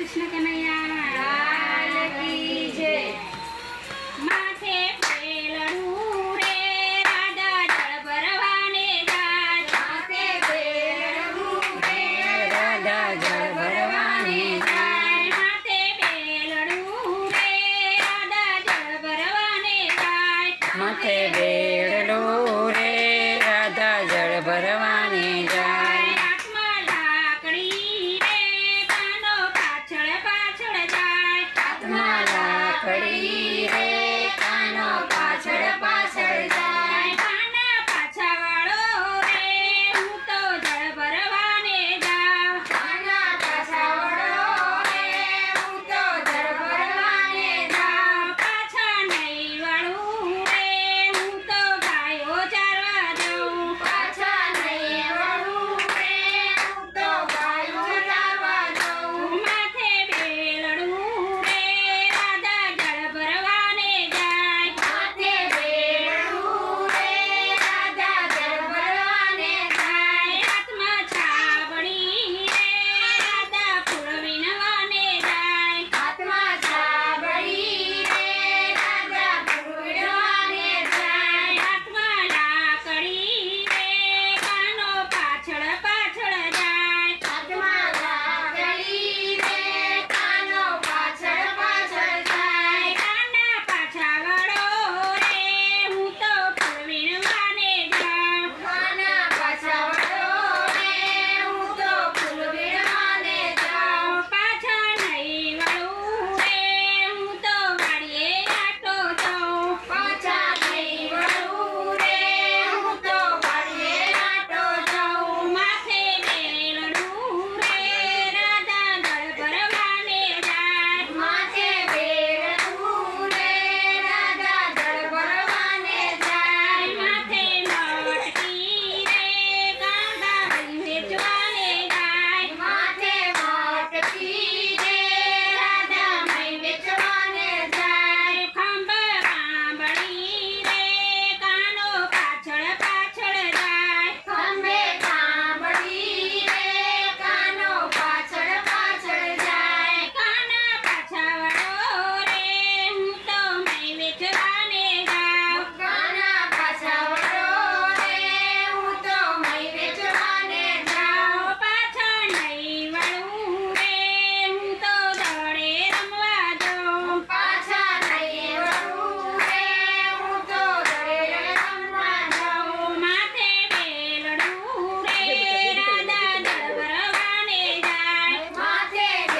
કૃષ્ણ કનૈયા લાલ કી જય. માથે બેલડું રે રાધા જળ ભરવાને જાય. માથે બેલડું રે રાધા જળ ભરવાને જાય. માથે બેલડું રે રાધા જળ ભરવાને જાય. માથે બેડલું રે રાધા જળ ભરવાને જાય. હાથમાં લાકડી રે બાનો પાછળ પાછળ જાય. હાથમાં લાકડી